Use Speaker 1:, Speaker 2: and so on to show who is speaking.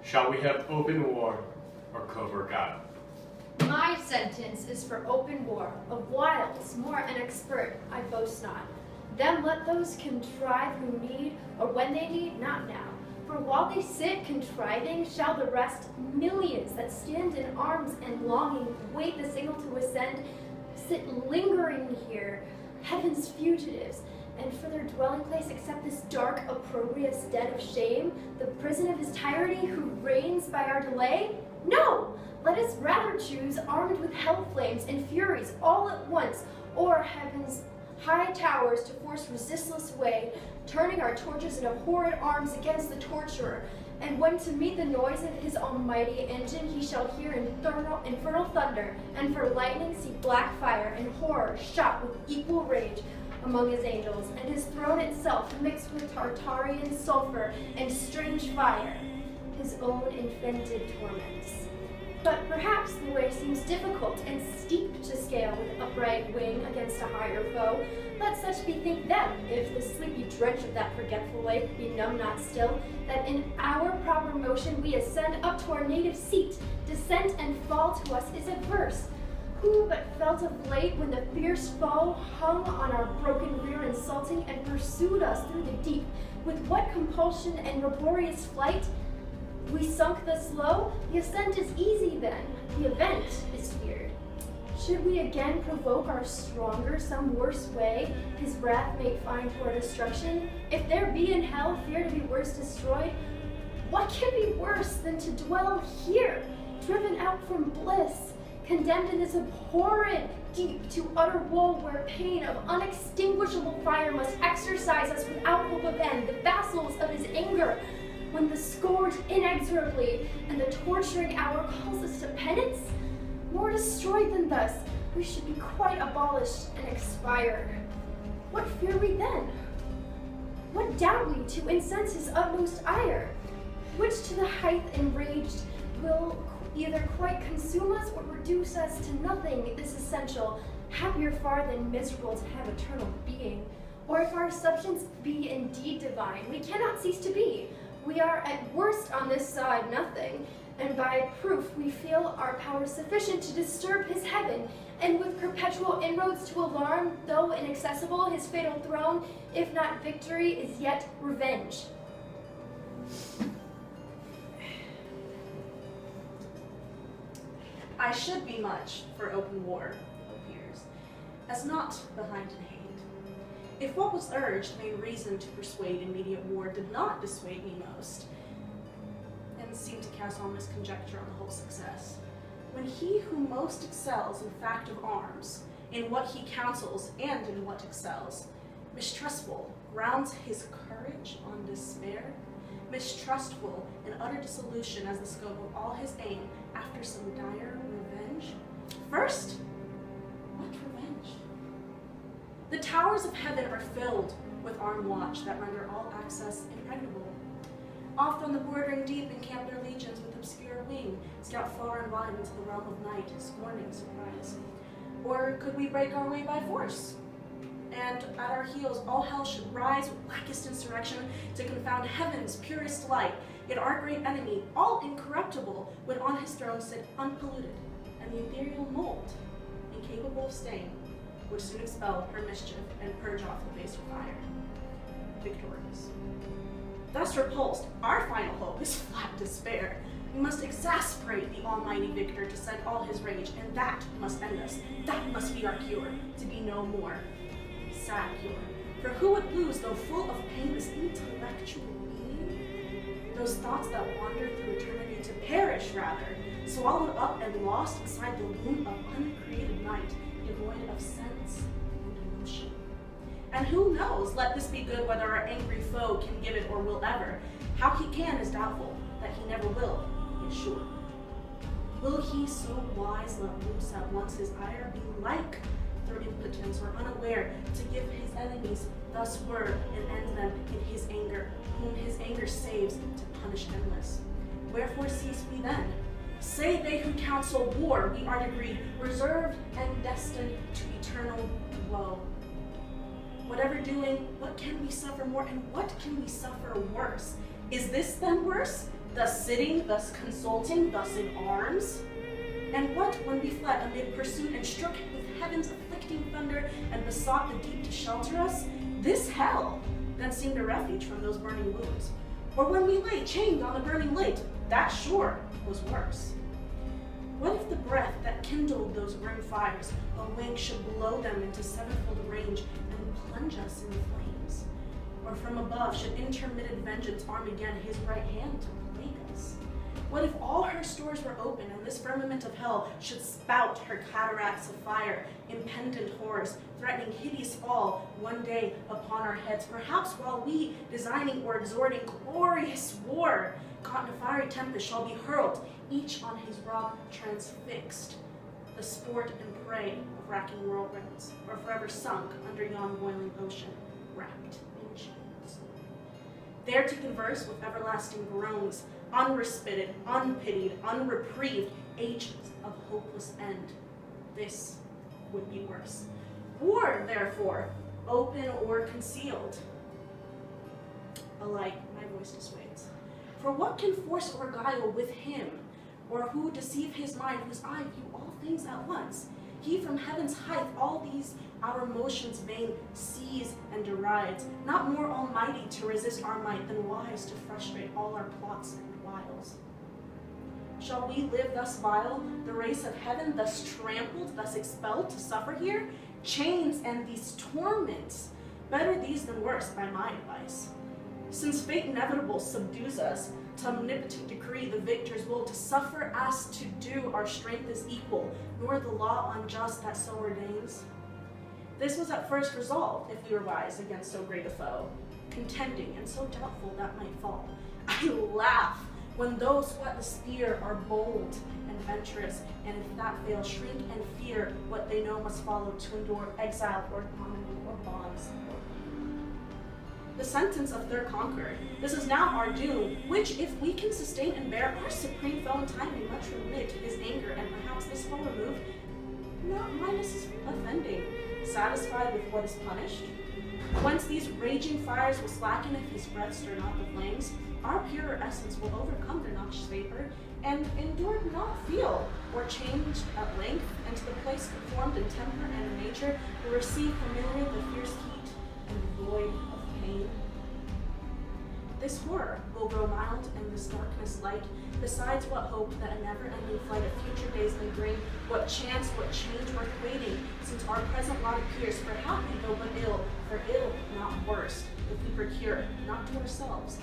Speaker 1: Shall we have open war or covert battle?
Speaker 2: My sentence is for open war. Of wiles, more an expert, I boast not. Then let those contrive who need, or when they need, not now. For while they sit contriving, shall the rest, millions that stand in arms and longing, wait the signal to ascend, sit lingering here, heaven's fugitives, and for their dwelling place accept this dark, opprobrious den of shame, the prison of his tyranny who reigns by our delay? No! Let us rather choose, armed with hell flames and furies all at once, or heaven's high towers to force resistless way, turning our torches into horrid arms against the torturer. And when to meet the noise of his almighty engine he shall hear infernal thunder, and for lightning see black fire, and horror shot with equal rage among his angels, and his throne itself mixed with Tartarian sulfur and strange fire, his own invented torments. But perhaps the way seems difficult and steep to scale with upright wing against a higher foe. Let such bethink them, if the sleepy drench of that forgetful lake be numb not still, that in our proper motion we ascend up to our native seat. Descent and fall to us is adverse. Who but felt of late when the fierce foe hung on our broken rear insulting and pursued us through the deep, with what compulsion and laborious flight? We sunk thus low, the ascent is easy then, the event is feared. Should we again provoke our stronger some worse way, his wrath may find for destruction? If there be in hell fear to be worse destroyed, what can be worse than to dwell here, driven out from bliss, condemned in this abhorrent deep to utter woe where pain of unextinguishable fire must exercise us without hope of end, the vassals of his anger, when the scourge inexorably and the torturing hour calls us to penance? More destroyed than thus, we should be quite abolished and expire. What fear we then? What doubt we to incense his utmost ire? Which to the height enraged will either quite consume us or reduce us to nothing this essential, happier far than miserable to have eternal being. Or if our substance be indeed divine, we cannot cease to be. We are at worst on this side nothing, and by proof we feel our power sufficient to disturb his heaven, and with perpetual inroads to alarm, though inaccessible, his fatal throne, if not victory, is yet revenge.
Speaker 3: I should be much for open war, O peers, as not behind in hate. If what was urged made reason to persuade immediate war did not dissuade me most, and seemed to cast ominous conjecture on the whole success, when he who most excels in fact of arms, in what he counsels and in what excels, mistrustful, grounds his courage on despair, mistrustful in utter dissolution as the scope of all his aim after some dire revenge. First, what revenge? The towers of heaven are filled with armed watch that render all access impregnable. Oft on the bordering deep encamp their legions with obscure wing, scout far and wide into the realm of night, scorning surprise. Or could we break our way by force? And at our heels all hell should rise with blackest insurrection to confound heaven's purest light, yet our great enemy, all incorruptible, would on his throne sit unpolluted, and the ethereal mold, incapable of stain, would soon expel her mischief and purge off the baser fire. Victorious. Thus repulsed, our final hope is flat despair. We must exasperate the almighty victor to send all his rage, and that must end us. That must be our cure, to be no more. Sad cure. For who would lose, though full of pain, this intellectual being? Those thoughts that wander through eternity to perish, rather, swallowed up and lost inside the womb of uncreated night, devoid of sense and emotion. And who knows, let this be good, whether our angry foe can give it or will ever. How he can is doubtful, that he never will, is sure. Will he so wise let loose at once his ire, be like their impotence or unaware to give his enemies thus word and end them in his anger, whom his anger saves to punish endless? Wherefore cease we then? Say they who counsel war, we are decreed, reserved and destined to eternal woe. Whatever doing, what can we suffer more, and what can we suffer worse? Is this then worse, thus sitting, thus consulting, thus in arms? And what when we fled amid pursuit and struck with heaven's afflicting thunder and besought the deep to shelter us? This hell then seemed a refuge from those burning wounds. Or when we lay chained on the burning lake, that sure was worse. What if the breath that kindled those grim fires, a wing should blow them into sevenfold range and plunge us in the flames? Or from above should intermittent vengeance arm again his right hand to plague us? What if all her stores were open and this firmament of hell should spout her cataracts of fire, impendent horrors, threatening hideous fall one day upon our heads, perhaps while we, designing or exhorting glorious war, caught in a fiery tempest shall be hurled, each on his rock transfixed, the sport and prey of racking whirlwinds, or forever sunk under yon boiling ocean, wrapped in chains. There to converse with everlasting groans, unrespited, unpitied, unreprieved, ages of hopeless end. This would be worse. War, therefore, open or concealed. Alike, my voice dissuades. For what can force or guile with him, or who deceive his mind, whose eye view all things at once? He from heaven's height all these our motions vain sees and derides, not more almighty to resist our might than wise to frustrate all our plots and wiles. Shall we live thus vile, the race of heaven thus trampled, thus expelled to suffer here? Chains and these torments, better these than worse by my advice. Since fate inevitable subdues us, to omnipotent decree the victor's will, to suffer as to do our strength is equal, nor the law unjust that so ordains. This was at first resolved, if we were wise against so great a foe, contending and so doubtful that might fall. I laugh when those who at the spear are bold and venturous, and if that fail, shrink and fear what they know must follow to endure exile or ignominy or bonds. The sentence of their conquered, this is now our doom, which if we can sustain and bear, our supreme foe in time may much remit his anger, and perhaps this foe removed, not minus his offending, satisfied with what is punished. Whence these raging fires will slacken if his breath stir not the flames, our purer essence will overcome their noxious vapor, and endured not feel, or changed at length, and to the place conformed in temper and in nature, will receive familiar the fierce heat and the void of pain. This horror will grow mild and this darkness light, besides what hope that a never-ending flight of future days may bring, what chance, what change worth waiting, since our present lot appears for happy though but ill, for ill not worse, if we procure, not to ourselves,